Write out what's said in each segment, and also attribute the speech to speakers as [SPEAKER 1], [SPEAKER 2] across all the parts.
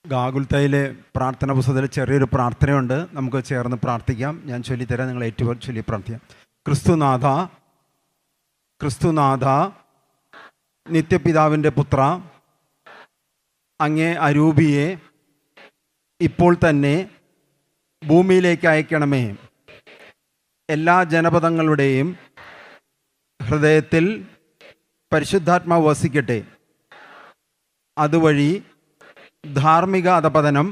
[SPEAKER 1] ഗാഗുൽത്തയിലെ പ്രാർത്ഥന പുസ്തകത്തിൽ ചെറിയൊരു പ്രാർത്ഥനയുണ്ട്, നമുക്ക് ചേർന്ന് പ്രാർത്ഥിക്കാം. ഞാൻ ചൊല്ലിത്തരാം, നിങ്ങൾ ഏറ്റവും ചൊല്ലി പ്രാർത്ഥിക്കാം. ക്രിസ്തുനാഥ, ക്രിസ്തുനാഥ, നിത്യപിതാവിൻ്റെ പുത്ര, അങ്ങേ അരൂപിയെ ഇപ്പോൾ തന്നെ ഭൂമിയിലേക്ക് അയക്കണമേ. എല്ലാ ജനപദങ്ങളുടെയും ഹൃദയത്തിൽ പരിശുദ്ധാത്മാവ് വസിക്കട്ടെ. അതുവഴി ധാർമ്മിക അധപതനം,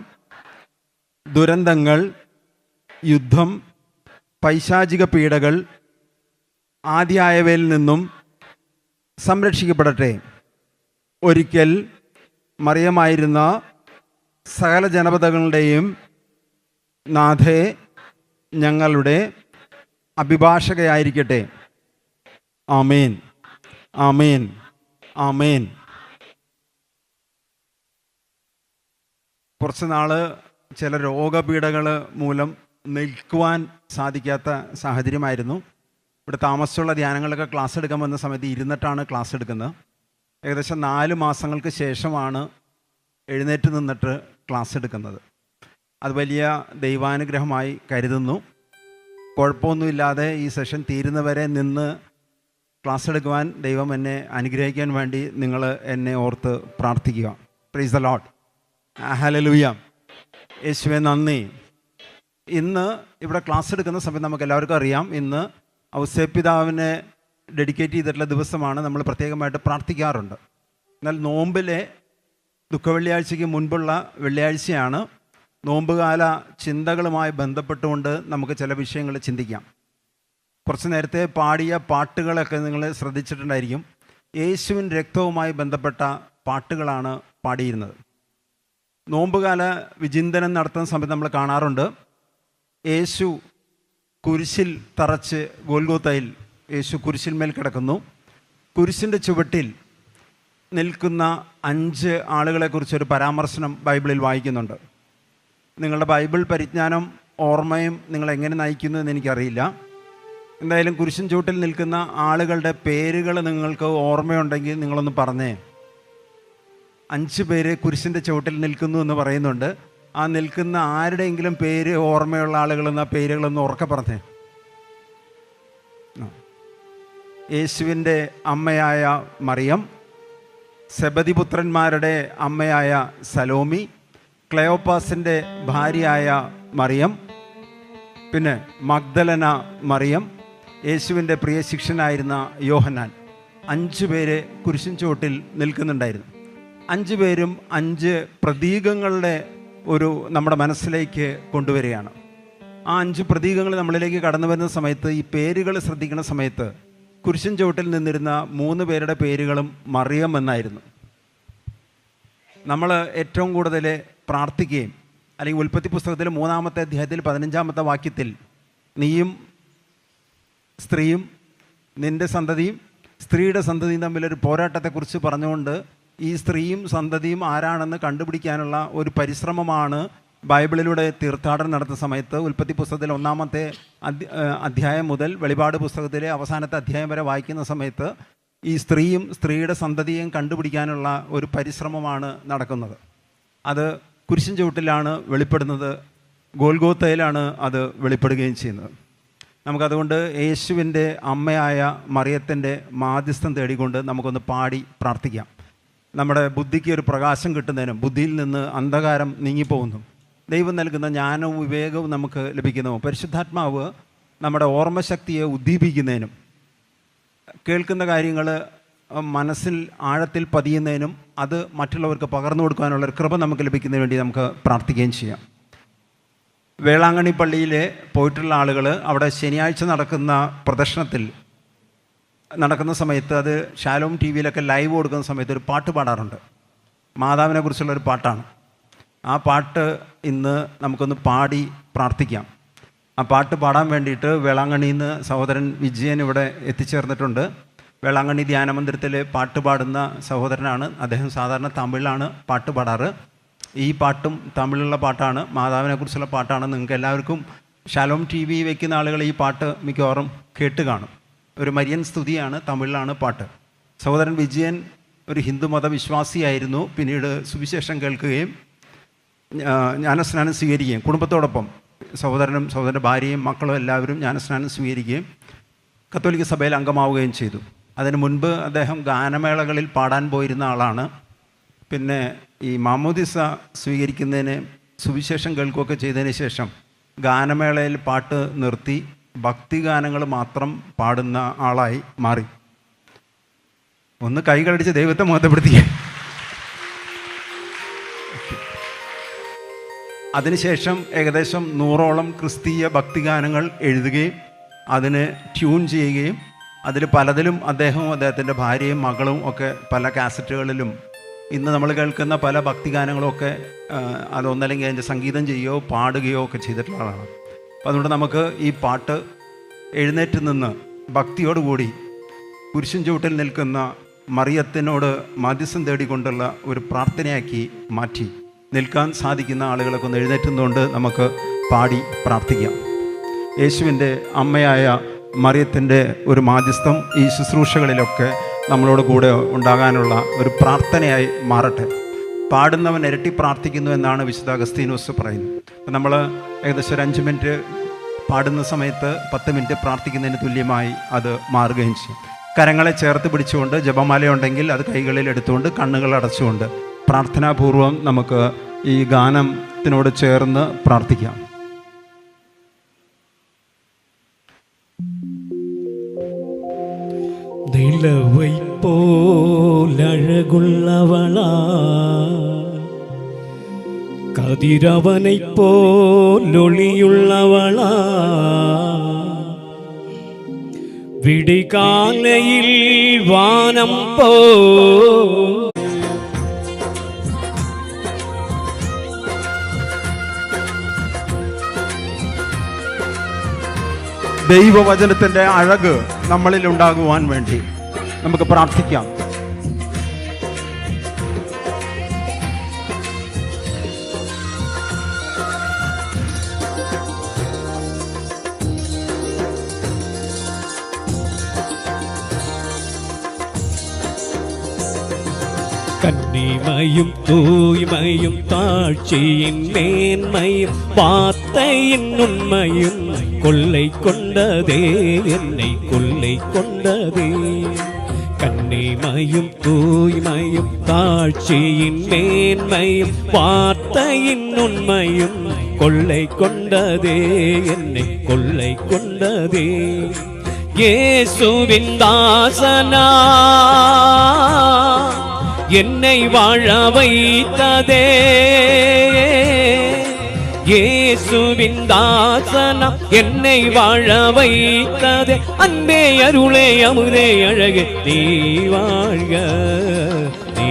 [SPEAKER 1] ദുരന്തങ്ങൾ, യുദ്ധം, പൈശാചിക പീഡകൾ ആദിയായവയിൽ നിന്നും സംരക്ഷിക്കപ്പെടട്ടെ. ഒരിക്കൽ മറിയമായിരുന്ന സകല ജനപദങ്ങളുടെയും നാഥേ, ഞങ്ങളുടെ അഭിഭാഷകയായിരിക്കട്ടെ. ആമേൻ, ആമേൻ, ആമേൻ. കുറച്ച് നാൾ ചില രോഗപീഠകൾ മൂലം നിൽക്കുവാൻ സാധിക്കാത്ത സാഹചര്യമായിരുന്നു. ഇവിടെ താമസിച്ചുള്ള ധ്യാനങ്ങളൊക്കെ ക്ലാസ് എടുക്കാൻ വന്ന സമയത്ത് ഇരുന്നിട്ടാണ് ക്ലാസ് എടുക്കുന്നത്. ഏകദേശം 4 മാസങ്ങൾക്ക് ശേഷമാണ് എഴുന്നേറ്റ് നിന്നിട്ട് ക്ലാസ് എടുക്കുന്നത്. അത് വലിയ ദൈവാനുഗ്രഹമായി കരുതുന്നു. കുഴപ്പമൊന്നുമില്ലാതെ ഈ സെഷൻ തീരുന്നവരെ നിന്ന് ക്ലാസ് എടുക്കുവാൻ ദൈവം എന്നെ അനുഗ്രഹിക്കാൻ വേണ്ടി നിങ്ങൾ എന്നെ ഓർത്ത് പ്രാർത്ഥിക്കുക. Price the lord. ഹല്ലേലൂയ. യേശുവേ നന്ദി. ഇന്ന് ഇവിടെ ക്ലാസ് എടുക്കുന്ന സമയത്ത് നമുക്ക് എല്ലാവർക്കും അറിയാം, ഇന്ന് ഔസേപ്പിതാവിനെ ഡെഡിക്കേറ്റ് ചെയ്തിട്ടുള്ള ദിവസമാണ്. നമ്മൾ പ്രത്യേകമായിട്ട് പ്രാർത്ഥിക്കാറുണ്ട്. എന്നാൽ നോമ്പിലെ ദുഃഖവെള്ളിയാഴ്ചയ്ക്ക് മുൻപുള്ള വെള്ളിയാഴ്ചയാണ്. നോമ്പുകാല ചിന്തകളുമായി ബന്ധപ്പെട്ടുകൊണ്ട് നമുക്ക് ചില വിഷയങ്ങൾ ചിന്തിക്കാം. കുറച്ച് നേരത്തെ പാടിയ പാട്ടുകളൊക്കെ നിങ്ങൾ ശ്രദ്ധിച്ചിട്ടുണ്ടായിരിക്കും. യേശുവിൻ രക്തവുമായി ബന്ധപ്പെട്ട പാട്ടുകളാണ് പാടിയിരുന്നത്. നോമ്പുകാല വിചിന്തനം നടത്തുന്ന സമയത്ത് നമ്മൾ കാണാറുണ്ട്, യേശു കുരിശിൽ തറച്ച് ഗോൽഗോത്തയിൽ യേശു കുരിശിന്മേൽ കിടക്കുന്നു. കുരിശിൻ്റെ ചുവട്ടിൽ നിൽക്കുന്ന 5 ആളുകളെക്കുറിച്ചൊരു പരാമർശനം ബൈബിളിൽ വായിക്കുന്നുണ്ട്. നിങ്ങളുടെ ബൈബിൾ പരിജ്ഞാനം ഓർമ്മയും നിങ്ങളെങ്ങനെ നയിക്കുന്നു എന്ന് എനിക്കറിയില്ല. എന്തായാലും കുരിശിൻ ചുവട്ടിൽ നിൽക്കുന്ന ആളുകളുടെ പേരുകൾ നിങ്ങൾക്ക് ഓർമ്മയുണ്ടെങ്കിൽ നിങ്ങളൊന്ന് പറഞ്ഞേ. 5 പേര് കുരിശിൻ്റെ ചുവട്ടിൽ നിൽക്കുന്നു എന്ന് പറയുന്നുണ്ട്. ആ നിൽക്കുന്ന ആരുടെയെങ്കിലും പേര് ഓർമ്മയുള്ള ആളുകളെന്ന പേരുകളൊന്ന് ഉറക്കെ പറഞ്ഞേ. യേശുവിൻ്റെ അമ്മയായ മറിയം, സെബദിപുത്രന്മാരുടെ അമ്മയായ സലോമി, ക്ലെയോപ്പാസിൻ്റെ ഭാര്യയായ മറിയം, പിന്നെ മഗ്ദലന മറിയം, യേശുവിൻ്റെ പ്രിയ ശിഷ്യനായിരുന്ന യോഹന്നാൻ. 5 പേര് കുരിശിൻ ചുവട്ടിൽ നിൽക്കുന്നുണ്ടായിരുന്നു. 5 പേരും 5 പ്രതീകങ്ങളുടെ ഒരു നമ്മുടെ മനസ്സിലേക്ക് കൊണ്ടുവരികയാണ്. ആ 5 പ്രതീകങ്ങൾ നമ്മളിലേക്ക് കടന്നു വരുന്ന സമയത്ത്, ഈ പേരുകൾ ശ്രദ്ധിക്കുന്ന സമയത്ത്, കുരിശിൻ ചുവട്ടിൽ നിന്നിരുന്ന 3 പേരുടെ പേരുകളും മറിയം എന്നായിരുന്നു. നമ്മൾ ഏറ്റവും കൂടുതൽ പ്രാർത്ഥിക്കുകയും, അല്ലെങ്കിൽ ഉൽപ്പത്തി പുസ്തകത്തിൽ 3-ാമത്തെ അധ്യായത്തിൽ 15-ാമത്തെ വാക്യത്തിൽ, നീയും സ്ത്രീയും നിൻ്റെ സന്തതിയും സ്ത്രീയുടെ സന്തതിയും തമ്മിലൊരു പോരാട്ടത്തെക്കുറിച്ച് പറഞ്ഞുകൊണ്ട് ഈ സ്ത്രീയും സന്തതിയും ആരാണെന്ന് കണ്ടുപിടിക്കാനുള്ള ഒരു പരിശ്രമമാണ് ബൈബിളിലൂടെ തീർത്ഥാടനം നടത്തുന്ന സമയത്ത് ഉൽപ്പത്തി പുസ്തകത്തിൽ 1-ാമത്തെ അധ്യായം മുതൽ വെളിപാട് പുസ്തകത്തിലെ അവസാനത്തെ അധ്യായം വരെ വായിക്കുന്ന സമയത്ത് ഈ സ്ത്രീയും സ്ത്രീയുടെ സന്തതിയും കണ്ടുപിടിക്കാനുള്ള ഒരു പരിശ്രമമാണ് നടക്കുന്നത്. അത് കുരിശിൻ ചുവട്ടിലാണ് വെളിപ്പെടുന്നത്, ഗോൽഗോത്തയിലാണ് അത് വെളിപ്പെടുകയും ചെയ്യുന്നത്. നമുക്കതുകൊണ്ട് യേശുവിൻ്റെ അമ്മയായ മറിയത്തിൻ്റെ മാധ്യസ്ഥം തേടിക്കൊണ്ട് നമുക്കൊന്ന് പാടി പ്രാർത്ഥിക്കാം. നമ്മുടെ ബുദ്ധിക്ക് ഒരു പ്രകാശം കിട്ടുന്നതിനും ബുദ്ധിയിൽ നിന്ന് അന്ധകാരം നീങ്ങിപ്പോകുന്നു, ദൈവം നൽകുന്ന ജ്ഞാനവും വിവേകവും നമുക്ക് ലഭിക്കുന്നു, പരിശുദ്ധാത്മാവ് നമ്മുടെ ഓർമ്മശക്തിയെ ഉദ്ദീപിക്കുന്നതിനും കേൾക്കുന്ന കാര്യങ്ങൾ മനസ്സിൽ ആഴത്തിൽ പതിയുന്നതിനും അത് മറ്റുള്ളവർക്ക് പകർന്നു കൊടുക്കാനുള്ള ഒരു കൃപ നമുക്ക് ലഭിക്കുന്നതിന് വേണ്ടി നമുക്ക് പ്രാർത്ഥിക്കുകയും ചെയ്യാം. വേളാങ്കണ്ണി പള്ളിയിൽ പോയിട്ടുള്ള ആളുകൾ അവിടെ ശനിയാഴ്ച നടക്കുന്ന പ്രദർശനത്തിൽ നടക്കുന്ന സമയത്ത്, അത് ഷാലോം ടി വിയിലൊക്കെ ലൈവ് കൊടുക്കുന്ന സമയത്ത് ഒരു പാട്ട് പാടാറുണ്ട്. മാതാവിനെ കുറിച്ചുള്ളൊരു പാട്ടാണ്. ആ പാട്ട് ഇന്ന് നമുക്കൊന്ന് പാടി പ്രാർത്ഥിക്കാം. ആ പാട്ട് പാടാൻ വേണ്ടിയിട്ട് വേളാങ്കണ്ണിയിൽ നിന്ന് സഹോദരൻ വിജയൻ ഇവിടെ എത്തിച്ചേർന്നിട്ടുണ്ട്. വേളാങ്കണ്ണി ധ്യാനമന്ദിരത്തിൽ പാട്ട് പാടുന്ന സഹോദരനാണ് അദ്ദേഹം. സാധാരണ തമിഴിലാണ് പാട്ട് പാടാറ്. ഈ പാട്ടും തമിഴിലുള്ള പാട്ടാണ്, മാതാവിനെക്കുറിച്ചുള്ള പാട്ടാണ്. നിങ്ങൾക്ക് എല്ലാവർക്കും ഷാലോം ടി വി വയ്ക്കുന്ന ആളുകൾ ഈ പാട്ട് മിക്കവാറും കേട്ട് കാണും. ഒരു മരിയൻ സ്തുതിയാണ്, തമിഴിലാണ് പാട്ട്. സഹോദരൻ വിജയൻ ഒരു ഹിന്ദുമത വിശ്വാസിയായിരുന്നു. പിന്നീട് സുവിശേഷം കേൾക്കുകയും ജ്ഞാനസ്നാനം സ്വീകരിക്കുകയും കുടുംബത്തോടൊപ്പം സഹോദരനും സഹോദരൻ്റെ ഭാര്യയും മക്കളും എല്ലാവരും ജ്ഞാനസ്നാനം സ്വീകരിക്കുകയും കത്തോലിക്ക സഭയിൽ അംഗമാവുകയും ചെയ്തു. അതിനു മുൻപ് അദ്ദേഹം ഗാനമേളകളിൽ പാടാൻ പോയിരുന്ന ആളാണ്. പിന്നെ ഈ മാമോദിസ സ്വീകരിക്കുന്നതിന് സുവിശേഷം കേൾക്കുകയൊക്കെ ചെയ്തതിന് ശേഷം ഗാനമേളയിൽ പാട്ട് നിർത്തി ഭക്തിഗാനങ്ങൾ മാത്രം പാടുന്ന ആളായി മാറി. ഒന്ന് കൈകളടിച്ച് ദൈവത്തെ മഹത്വപ്പെടുത്തി. അതിനുശേഷം ഏകദേശം 100ഓളം ക്രിസ്തീയ ഭക്തിഗാനങ്ങൾ എഴുതുകയും അതിന് ട്യൂൺ ചെയ്യുകയും അതിൽ പലതിലും അദ്ദേഹവും അദ്ദേഹത്തിൻ്റെ ഭാര്യയും മകളും ഒക്കെ പല കാസറ്റുകളിലും ഇന്ന് നമ്മൾ കേൾക്കുന്ന പല ഭക്തിഗാനങ്ങളുമൊക്കെ അതൊന്നല്ലെങ്കിൽ അതിൻ്റെ സംഗീതം ചെയ്യുകയോ പാടുകയോ ഒക്കെ ചെയ്തിട്ടുള്ള ആളാണ്. അപ്പം അതുകൊണ്ട് നമുക്ക് ഈ പാട്ട് എഴുന്നേറ്റ് നിന്ന് ഭക്തിയോടുകൂടി കുരിശിൻ ചുവട്ടിൽ നിൽക്കുന്ന മറിയത്തിനോട് മധ്യസ്ഥം തേടിക്കൊണ്ടുള്ള ഒരു പ്രാർത്ഥനയാക്കി മാറ്റി നിൽക്കാൻ സാധിക്കുന്ന ആളുകളൊക്കെ ഒന്ന് എഴുന്നേറ്റുന്നതുകൊണ്ട് നമുക്ക് പാടി പ്രാർത്ഥിക്കാം. യേശുവിൻ്റെ അമ്മയായ മറിയത്തിൻ്റെ ഒരു മാധ്യസ്ഥം ഈ ശുശ്രൂഷകളിലൊക്കെ നമ്മളോട് കൂടെ ഉണ്ടാകാനുള്ള ഒരു പ്രാർത്ഥനയായി മാറട്ടെ. പാടുന്നവൻ ഇരട്ടി പ്രാർത്ഥിക്കുന്നു എന്നാണ് വിശുദ്ധ അഗസ്തീനോസ് പറയുന്നത്. അപ്പം നമ്മൾ ഏകദേശം ഒരു 5 മിനിറ്റ് പാടുന്ന സമയത്ത് 10 മിനിറ്റ് പ്രാർത്ഥിക്കുന്നതിന് തുല്യമായി അത് മാറുകയും ചെയ്യും. കരങ്ങളെ ചേർത്ത് പിടിച്ചുകൊണ്ട് ജപമാലയുണ്ടെങ്കിൽ അത് കൈകളിൽ എടുത്തുകൊണ്ട് കണ്ണുകൾ അടച്ചുകൊണ്ട് പ്രാർത്ഥനാപൂർവം നമുക്ക് ഈ ഗാനത്തിനോട് ചേർന്ന് പ്രാർത്ഥിക്കാം.
[SPEAKER 2] നിലവൈ പോലഴകുള്ളവളാ കതിരവനെ പോലൊളിയുള്ളവളാ വിടികാലയിൽ വാനം പോ
[SPEAKER 1] ദൈവവചനത്തിൻ്റെ അഴക് നമ്മളിൽ ഉണ്ടാകുവാൻ വേണ്ടി നമുക്ക് പ്രാർത്ഥിക്കാം.
[SPEAKER 2] കന്നിമയും തൂയ്മയും താഴ്ചയിൻ മേന്മയും വാർത്തയിൻ ഉണ്മയും കൊள்ளை கொண்டதே என்னை கொள்ளை கொண்டதே. கன்னிமையும் தூய்மையும் தாழ்ச்சியின் மேன்மையும் வார்த்தையின் உண்மையும் கொள்ளை கொண்டதே என்னை கொள்ளை கொண்டதே. இயேசுவின் தாசனா என்னை வாழ வைத்ததே. இயேசுவின் தாசனம் என்னை வாழ வைத்ததே. அன்பே அருளே அமுதே அழகு நீ வாழ்க நீ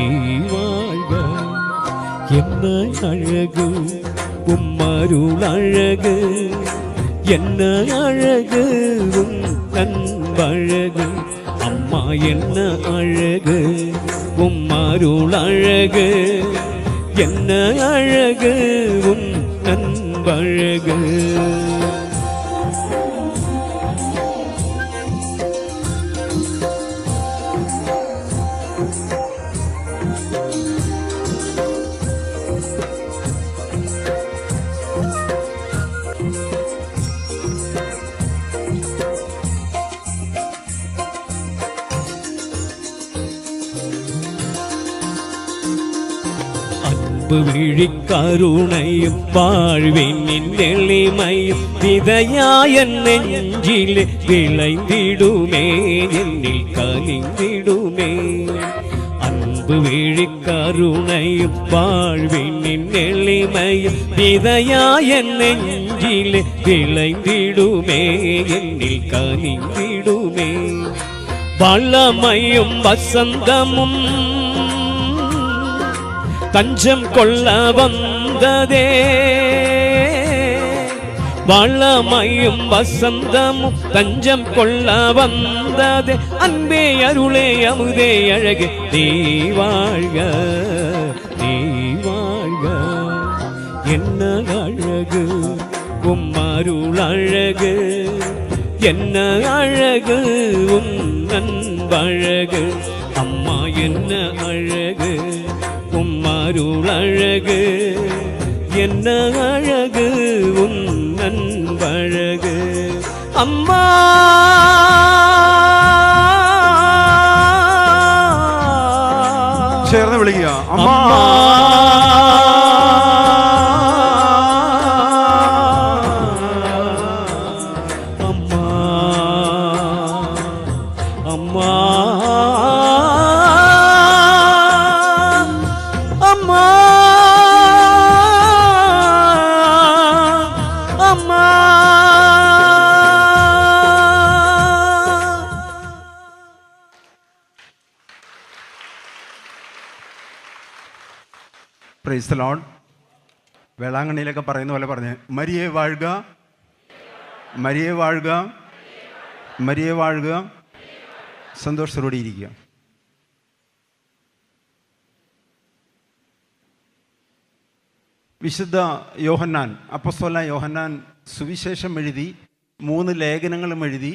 [SPEAKER 2] வாழ்க. என்ன அழகு உம்மருள் அழகு, என்ன அழகு உம் அன்பழகு. அம்மா என்ன அழகு உம்மருள் அழகு, என்ன அழகு உம் அன்பழகு. விழிக்கருணையும் வாழ்வின் எளிமையும் விதையாய நெஞ்சிலே விளைந்திடுமே என்னில் கனிந்திடுமே. அன்பு விழிக்கருணையும் வாழ்வின் எளிமையும் விதையாய நெஞ்சிலே விளைந்திடுமே என்னில் கனிந்திடுமே. வளமையும் வசந்தமும் தஞ்சம் கொள்ள வந்ததே. வளமையும் வசந்தமும் தஞ்சம் கொள்ள வந்ததே. அன்பே அருளே அமுதே அழகு நீ வாழ்க நீ வாழ்க. என்ன அழகு உம் அருள் அழகு, என்ன அழகு உம் அன்பழகு. அம்மா என்ன அழகு உம் அருள் அழகு, என்ன அழகு உன்னன் அழகு அம்மா
[SPEAKER 1] ചേർന്ന് വിളിക്കുക അമ്മ. Price the Lord. വേളാങ്കണ്ണിയിലൊക്കെ പറയുന്ന പോലെ പറഞ്ഞ് മരിയെ വാഴുക, മരിയെ വാഴുക, മരിയെ വാഴുക. സന്തോഷത്തോടെ ഇരിക്കുക. വിശുദ്ധ യോഹന്നാൻ, അപ്പോസ്തലനായ യോഹന്നാൻ സുവിശേഷം എഴുതി, 3 ലേഖനങ്ങളും എഴുതി,